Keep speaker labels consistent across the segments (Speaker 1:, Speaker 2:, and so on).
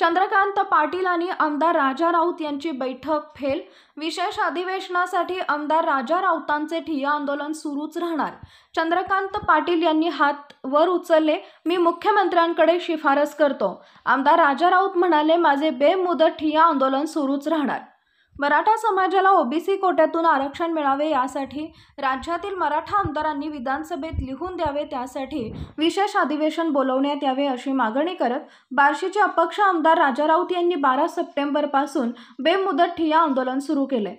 Speaker 1: चंद्रकांत पाटील आणि आमदार राजा राऊत यांची बैठक फेल। विशेष अधिवेशनासाठी आमदार राजा राऊतांचे ठिय्या आंदोलन सुरूच राहणार। चंद्रकांत पाटील यांनी हात वर उचलले, मी मुख्यमंत्र्यांकडे शिफारस करतो। आमदार राजा राऊत म्हणाले, माझे बेमुदत ठिय्या आंदोलन सुरूच राहणार। मराठा समाजाला ओबीसी कोट्यातून आरक्षण मिळावे यासाठी राज्यातील मराठा आमदारांनी विधानसभेत लिहून द्यावे, त्यासाठी विशेष अधिवेशन बोलवण्यात यावे अशी मागणी करत बार्शीचे अपक्ष आमदार राजा राऊत यांनी 12 सप्टेंबरपासून बेमुदत ठिय्या आंदोलन सुरू केले।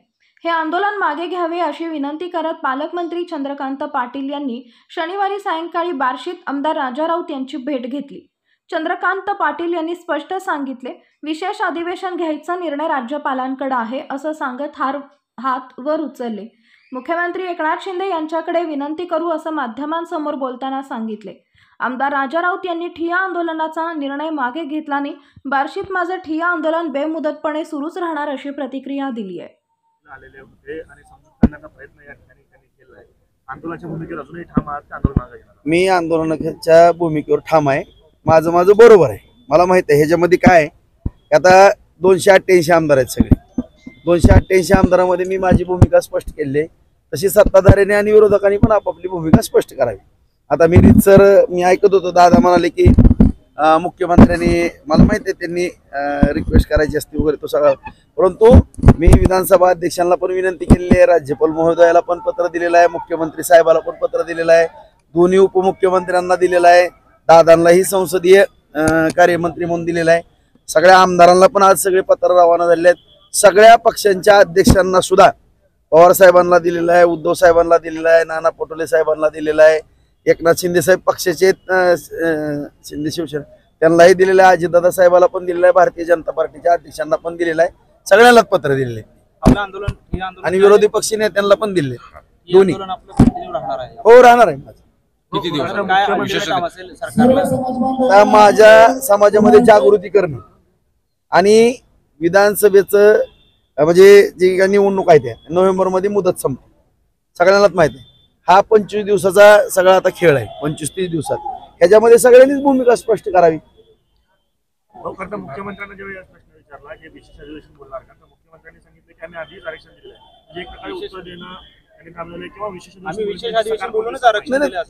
Speaker 1: हे आंदोलन मागे घ्यावे अशी विनंती करत पालकमंत्री चंद्रकांत पाटील यांनी शनिवारी सायंकाळी बार्शीत आमदार राजा राऊत यांची भेट घेतली। चंद्रकांत पाटील यांनी स्पष्ट सांगितले, विशेष अधिवेशन घ्यायचा निर्णय राज्यपालांकडे आहे असं सांगत हात वर उचलले। मुख्यमंत्री एकनाथ शिंदे यांच्याकडे विनंती करू असं माध्यमांसमोर बोलताना सांगितले। आमदार राजा राऊत यांनी ठिय्या आंदोलनाचा निर्णय मागे घेतला नाही, बार्शीत माझं ठिय्या आंदोलन बेमुदतपणे सुरूच राहणार अशी प्रतिक्रिया दिली आहे।
Speaker 2: मी आंदोलनाच्या भूमिकेवर ठाम आहे। माझं बरोबर आहे। मला माहित आहे ह्याच्यामध्ये काय आता 288 आमदार आहेत सगळे। 288 आमदारांमध्ये मी माझी भूमिका स्पष्ट केली आहे, तशी सत्ताधाऱ्यांनी आणि विरोधकांनी पण आपापली भूमिका स्पष्ट करावी। आता मी ऐकत होतो, दादा म्हणाले की मुख्यमंत्र्यांनी, मला माहिती आहे त्यांनी रिक्वेस्ट करायची असते वगैरे तो सगळं, परंतु मी विधानसभा अध्यक्षांना पण विनंती केलेली आहे, राज्यपाल महोदयाला पण पत्र दिलेलं आहे, मुख्यमंत्री साहेबाला पण पत्र दिलेलं आहे, दोन्ही उपमुख्यमंत्र्यांना दिलेलं आहे, दादांनाही संसदीय कार्यमंत्री म्हणून दिलेलं आहे, सगळ्या आमदारांना पण आज सगळे पत्र रवाना झालेले आहेत, सगळ्या पक्षांच्या अध्यक्षांना सुद्धा पवार साहेबांना दिलेलं आहे, उद्धव साहेबांना दिलेलं आहे, नाना पटोले साहेबांना दिलेलं आहे, एकनाथ शिंदे साहेब पक्षाचे शिंदे शिवसेना त्यांनाही दिलेलं आहे, अजितदादा साहेबाला पण दिलेलं आहे, भारतीय जनता पार्टीच्या अध्यक्षांना पण दिलेलं आहे, सगळ्यांनाच पत्र दिलेले आहे आणि विरोधी पक्ष नेत्यांना पण दिले दोन्ही। हो, राहणार आहे माझं।
Speaker 3: किती दिवस
Speaker 2: माझ्या समाजामध्ये जागृती करणं आणि विधानसभेचं म्हणजे जी निवडणूक आहे त्या नोव्हेंबरमध्ये मुदत संपते, सगळ्यांनाच माहिती आहे। हा 25 दिवसाचा सगळा आता खेळ आहे, 25-30 दिवसात ह्याच्यामध्ये सगळ्यांनीच भूमिका स्पष्ट करावी।
Speaker 4: मुख्यमंत्र्यांना जेव्हा प्रश्न विचारला की विशेष अधिवेशन बोलणार का, तर मुख्यमंत्र्यांनी सांगितलं की आम्ही आधीच आरक्षण दिलं आहे, एक प्रकारे उत्तर देणं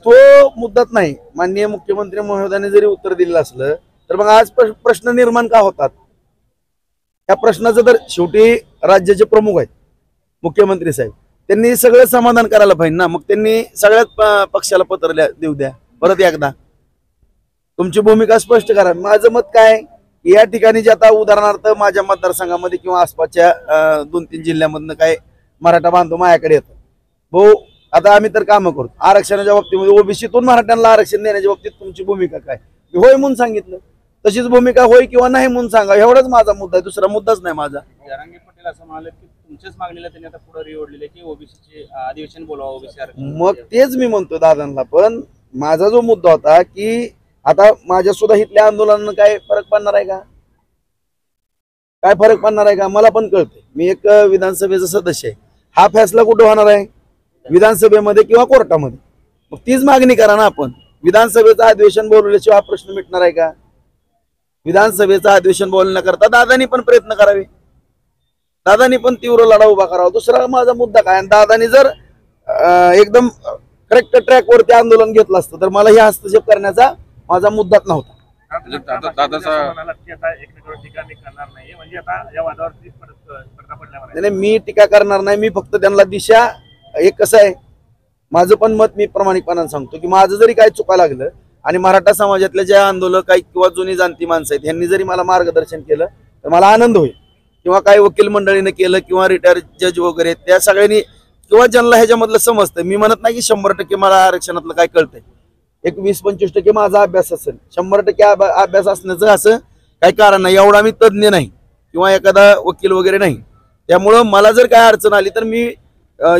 Speaker 2: तो मुद्दाच नाही। माननीय मुख्यमंत्री महोदयाने जरी उत्तर दिलेलं असलं तर मग आज प्रश्न निर्माण का होतात, या प्रश्नाचं तर शेवटी राज्याचे प्रमुख आहेत मुख्यमंत्री साहेब, त्यांनी सगळं समाधान करायला पाहिजे ना। मग त्यांनी सगळ्याच पक्षाला पत्र देऊ द्या, परत एकदा तुमची भूमिका स्पष्ट करा। माझं मत काय, या ठिकाणी जे आता उदाहरणार्थ माझ्या मतदारसंघामध्ये किंवा आसपासच्या 2-3 जिल्ह्यामधनं काय मराठा बांधव माझ्याकडे येतात, भाऊ आता आम्ही तर काम करतो आरक्षणाच्या बाबतीमध्ये, ओबीसीतून मराठ्यांना आरक्षण देण्याच्या बाबतीत तुमची भूमिका काय, होय म्हणून सांगितलं, तशीच भूमिका होय किंवा नाही म्हणून सांगा, एवढाच माझा मुद्दा आहे, दुसरा मुद्दाच नाही माझा।
Speaker 3: जरांगे पाटील असं म्हणाले की तुमच्याच मागणीला त्यांनी आता पुढे रिओढलेले की ओबीसीचे अधिवेशन बोलावं, ओबीसी आरक्षण।
Speaker 2: मग तेच मी म्हणतो दादांना, पण माझा जो मुद्दा होता की आता माझ्या सुद्धा इथल्या आंदोलनानं काय फरक पडणार आहे का, काय फरक पडणार आहे का, मला पण कळतंय, मी एक विधानसभेचा सदस्य आहे, हा फैसला कुठं होणार आहे, विधानसभेमध्ये किंवा कोर्टामध्ये, मग तीच मागणी करा ना आपण। विधानसभेचं अधिवेशन बोलवल्याशिवाय हा प्रश्न मिटणार आहे का, विधानसभेचं अधिवेशन बोलण्याकरता दादांनी पण प्रयत्न करावे, दादांनी पण तीव्र लढा उभा करावा। दुसरा माझा मुद्दा काय, दादांनी जर एकदम करेक्ट ट्रॅक वरती आंदोलन घेतलं असतं तर मला हे हस्तक्षेप करण्याचा माझा मुद्दाच नव्हता। मी टीका करणार नाही, मी फक्त त्यांना दिशा, एक कसं आहे माझं पण मत मी प्रामाणिकपणाने सांगतो की माझं जरी काय चुका लागलं आणि मराठा समाजातल्या ज्या आंदोलक काही किंवा जुनी जाणती माणसं आहेत यांनी जरी मला मार्गदर्शन केलं तर मला आनंद होईल, किंवा काही वकील मंडळीने केलं किंवा रिटायर जज वगैरे त्या सगळ्यांनी किंवा ज्यांना ह्याच्यामधलं समजतं, मी म्हणत नाही की 100% मला आरक्षणातलं काय कळतंय, एक 20-25% माझा अभ्यास असेल, 100% अभ्यास असण्याचं असं काही कारण नाही, एवढा मी तज्ज्ञ नाही किंवा एखादा वकील वगैरे नाही, त्यामुळं मला जर काय अडचण आली तर मी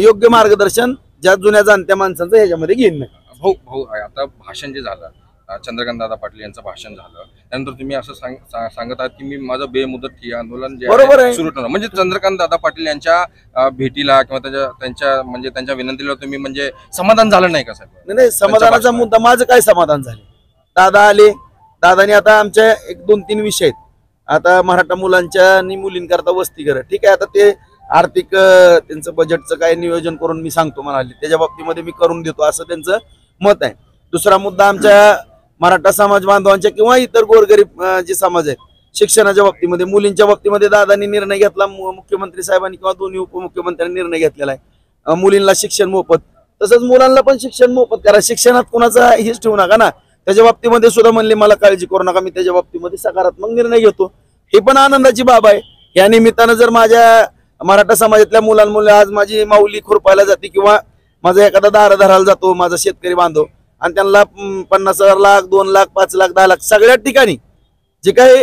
Speaker 2: योग्य मार्गदर्शन ज्या जुन्या जाणत्या माणसांचं ह्याच्यामध्ये घेईन नाही।
Speaker 3: भाऊ आता भाषण जे झालं, चंद्रकांत दादा पाटील यांचं भाषण झालं, त्यानंतर तुम्ही असं सांगत आहात की मी माझं बेमुदत ठिय्या आंदोलन जे सुरू ठेवणार, म्हणजे चंद्रकांत दादा पाटील यांच्या भेटीला किंवा त्यांच्या विनंतीला तुम्ही म्हणजे समाधान झालं नाही का साहेब?
Speaker 2: नाही, समाधानाचा मुद्दा माझं काय समाधान झाले, दादा आले, दादानी आता आमच्या एक 2-3 विषय आहेत आता मराठा मुलांच्या आणि मुलींकरता वसतिगृह, ठीक आहे, आता ते आर्थिक त्यांचं बजेटचं काय नियोजन करून मी सांगतो म्हणाले, त्याच्या बाबतीमध्ये मी करून देतो असं त्यांचं मत आहे. दुसरा मुद्दा आमच्या मराठा समाज बांधवांच्या किंवा इतर गोरगरीब जे समाज आहेत शिक्षणाच्या बाबतीमध्ये, मुलींच्या बाबतीमध्ये दादांनी निर्णय घेतला, मुख्यमंत्री साहेबांनी किंवा दोन्ही उपमुख्यमंत्र्यांनी निर्णय घेतलेला आहे मुलींना शिक्षण मोफत. तसंच मुलांना पण शिक्षण मोफत करा, शिक्षणात कुणाचा हेच ठेवू नका ना. त्याच्या बाबतीमध्ये सुद्धा म्हणले मला काळजी करू नका, मी त्याच्या बाबतीमध्ये सकारात्मक निर्णय घेतो. ही पण आनंदाची बाब आहे. या निमित्तानं जर माझ्या मराठा समाजातल्या मुलांमुळे आज माझी माऊली खुरपायला जाते किंवा माझा एखादा दारा धरायला जातो माझा शेतकरी बांधव आणि त्यांना 50,000 लाख 2 लाख 5 लाख 10 लाख सगळ्या ठिकाणी जे काही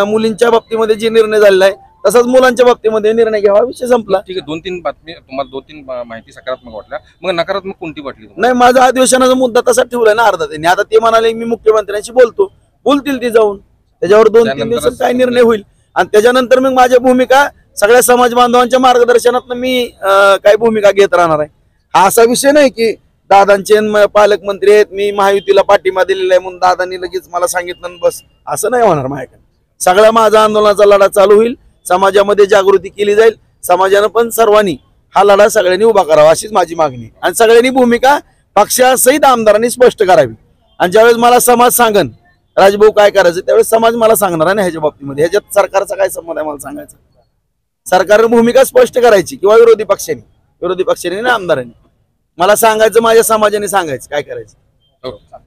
Speaker 2: मुलींच्या बाबतीमध्ये जे निर्णय झालेला आहे तसाच मुलांच्या बाबतीमध्ये निर्णय घ्यावा, विषय संपला.
Speaker 3: ठीक आहे, 2-3 बातमी तुम्हाला 2-3 माहिती सकारात्मक वाटल्या, मग नकारात्मक कोणती वाटली तुम्हाला?
Speaker 2: नाही, माझा अधिवेशनाचा मुद्दा तसा ठेवलाय ना अर्धा त्यांनी. आता ते म्हणाले मी मुख्यमंत्र्यांशी बोलतील ते जाऊन, त्याच्यावर 2-3 दिवसात काय निर्णय होईल आणि त्याच्यानंतर मग माझी भूमिका सगळ्या समाज बांधवांच्या मार्गदर्शनात मी काय भूमिका घेत राहणार आहे. हा असा विषय नाही की दादांचे पालकमंत्री आहेत, मी महायुतीला पाठिंबा दिलेला आहे म्हणून दादांनी लगेच मला सांगितलं बस, असं नाही होणार माझ्याकडे. सगळ्या माझा आंदोलनाचा लढा चालू होईल, समाजामध्ये जागृती केली जाईल, समाजानं पण सर्वांनी हा लढा सगळ्यांनी उभा करावा अशीच माझी मागणी आहे. आणि सगळ्यांनी भूमिका पक्षासहित आमदारांनी स्पष्ट करावी. आणि ज्यावेळेस मला समाज सांगन राजभाऊ काय करायचं त्यावेळेस समाज मला सांगणार आहे ना ह्याच्या बाबतीमध्ये. ह्याच्यात सरकारचा काय संबंध आहे मला सांगायचं. सरकारने भूमिका स्पष्ट करायची किंवा विरोधी पक्षांनी ना आमदारांनी मला सांगायचं, माझ्या समाजाने सांगायचं काय करायचं.